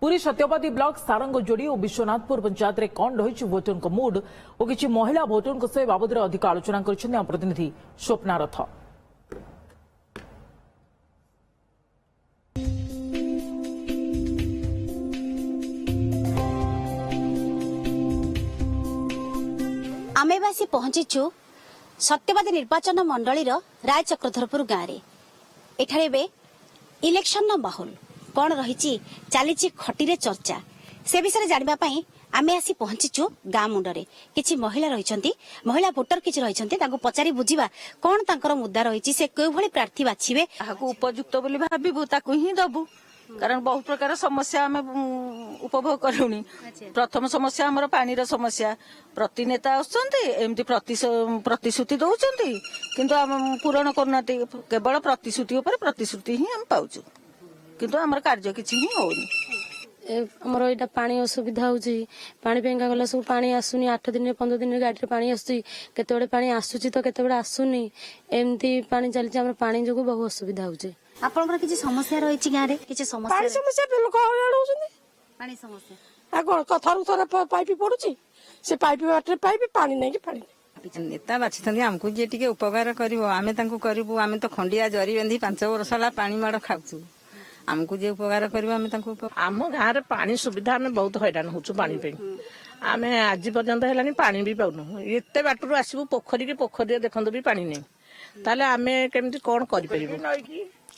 पुरी सत्यवादी ब्लॉक सारंगजोड़ी और विश्वनाथपुर पंचायत में कौन रही भोटर को मूड और किसी महिला भोटर से बाबद अधिक आलोचना कर प्रतिनिधि स्वप्ना रथ। आमेवासी पहुंचीचु सत्यवादी निर्वाचन मंडलीर राय चक्रधरपुर गाँव में एठारे इलेक्शन माहौल कौन रही चली खटी चर्चा से विषय जानापी आमे आसी पहुंचीचु गाँ मुंडरे किछि महिला रही महिला भोटर किछि रही पचारि बुझा कौन तांकर मुद्दा रही से क्यों भली प्रार्थी बाछिबे उपयुक्त बोली भाबिबु ताकू ही दबु कारण बहुत प्रकार समस्या आम उपभोग करूनी। प्रथम समस्या आमर पानीर समस्या प्रति नेता आमती प्रतिश्रुति दौरान किंतु आम पूरण करना केवल प्रतिश्रुति प्रतिश्रुति ही आम पाउचु किंतु आमर कार्य किछि ही होनी। आमर यहाँ पानी असुविधा होची पानी पेंगा गला सब पानी आसुनी 8 दिन 15 दिन गाड़ी पानी आसुची केते पानी आसुची तो केते आसुनी एमती पानी चलची आमर पानी जोगु बहुत असुविधा होची। आपनकर किछि समस्या रही गाँव में किछि समस्या पानी समस्या लोक हरान होउछनी पानी समस्या आ कथारु थरे पाइप पड़ुची से पाइप बाटे पाइप पानी नहीं कि पानी नेता बाछिथंदी हमकु जे टिके उपकार करिवो आमे तांकु करिवो आमे तो खंडिया जरी बंधी 5 वर्ष होला पानी माड़ खाउछु हमकु जे उपकार करिवो आमे तांकु आम गाँव रे पानी सुविधा आमे बहुत हैरान होछु पानी पे आमे आज पर्यंत हेलानी पानी भी पाउनु एते बाटरू आसीबु पोखरी के पोखरी देखंदु भी पानी नहीं ताले आमे केमति कोन करि परिबु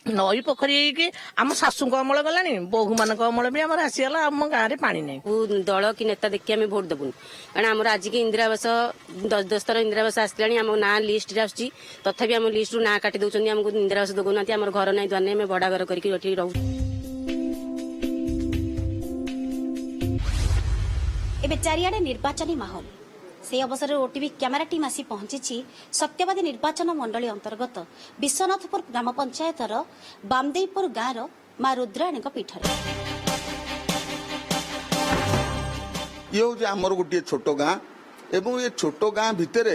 नई पोखरी कि आम शाशु अमल गलानी बहु मान अमल भी आम आसीगला आम गाँव में पानी नहीं दल कि नेता देखिए आम भोट देबुन कारण आम आज की इंदिरा आवास 10 थर इंदिरा आवास आसला आम ना लिस्ट आसुची तथापि आम लिस्ट ना काटी दौरान आमको इंदिरा आवास दौना आम घर ना द्वार नहीं भड़ा घर करके रहू। चारिआडे निर्वाचनी माहौल से अवसर में ओटीवी कैमेरा टीम आसी पहुंची सत्यवादी निर्वाचन मंडली अंतर्गत विश्वनाथपुर ग्राम पंचायतर बामदेईपुर गाँव माँ रुद्राणी पीठ ये हूँ आमर गोटे छोट गाँ एवं ये छोट गाँ भितर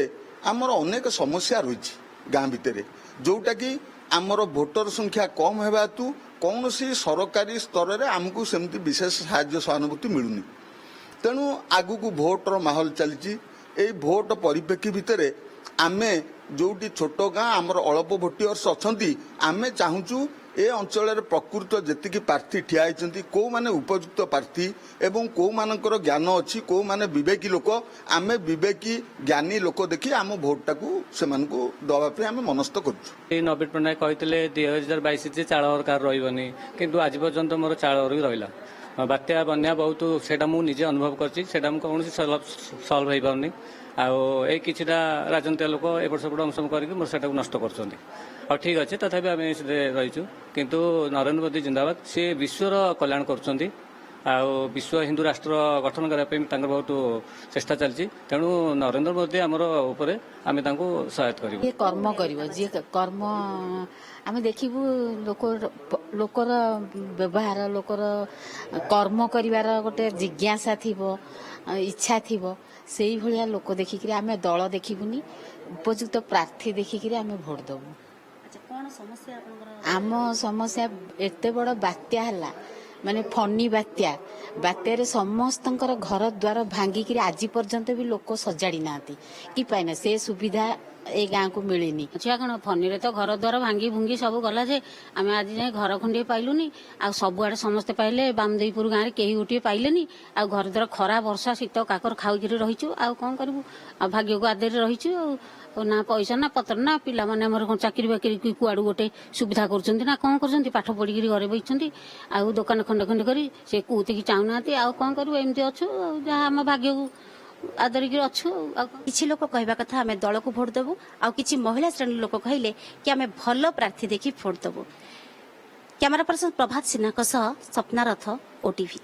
आमर अनेक समस्या रही गाँ भितर जोटा कि आमर भोटर संख्या कम होगा हेतु कौन सी सरकारी स्तर में आमको सेमती विशेष साहाय्य सहानुभूति मिलूनी तेणु आगु को भोटर माहौल चली भोट परिप्रेक्षी भितर आमे जोटी छोट गाँ आमर अल्प भोटियर्स अच्छा आमे चाहूचु ए अंचल प्रकृत जेतिकी प्रार्थी ठिया होती कौ माने उपयुक्त प्रार्थी एवं कौ मानकर ज्ञान अच्छी कौ माने विवेकी लोक आमे विवेकी ज्ञानी लोक देखी आम भोटा को से दवापी आम मनस्थ कर। नवीन पट्टनायक कहते 2022 चाल सरकार रही किंतु आज पर्यंत मोर चाल रहा बात्या बन्या बहुत सेटा मु निजे अनुभव करछि सेटा मु कौन सल्व हो पारनी आई कि राजनीतिक लोक एपट सेपट अंशम करके मोर सेटा नष्ट कर ठीक अच्छे तथापि आम रहीचु किंतु नरेंद्र मोदी जिंदाबाद सी विश्वर कल्याण कर विश्व हिंदू राष्ट्र गठन करने बहुत चेष्टा चलती तेणु नरेंद्र मोदी आमर उपरे आम सहायता कर कर्म कर जी कर्म आम देखू लोकर व्यवहार लोकर कर्म कर गोटे जिज्ञासा थी इच्छा थी से भाया लोक देखिक आम दल देखबूनी उपयुक्त प्रार्थी देखिक आम भोट देवु। आम समस्या एत बड़ बात्या है माने फनी बात्या बात्यारे समस्तंकर घर द्वार भांगिक आज पर्यंत भी लोक सजाड़ी ना कि पाइना से सुविधा ए गाँ को मिलनी छुआ कौन फनी रे तो घर द्वार भांगी भुंगी सब गला जे आम आज जाए घर खंडे पाइलुनी आ सबुआड़े समस्ते पाइले बामदेईपुर गाँव में कहीं गोटे पाइलेनी आ घर द्वार खरा वर्षा शीत काकर खाऊक रहीचु आ कौन करूँ आ भाग्य को आदर रहीचु ना पैसा ना पत्र ना पिला माने हमर चाकरी बाकरी कुआड़ू गोटे सुविधा करछन्ती ना कौन करछन्ती पाठ पढ़ी घरे बैठछन्ती आ दुकान खंडे खंडे करी से कोते की चाहूनाती आ कौन करू एमती अच्छु जहाँ आम भाग्य को आदरिक अच्छु। किछि लोक कहबा कथा आमे दल को भोट देबु आ किछि महिला श्रेणी लोक कहले कि आमे भलो प्रार्थी देखि भोट देबु। कैमरा पर्सन प्रभात सिन्हा सह स्वप्ना रथ ओटीवी।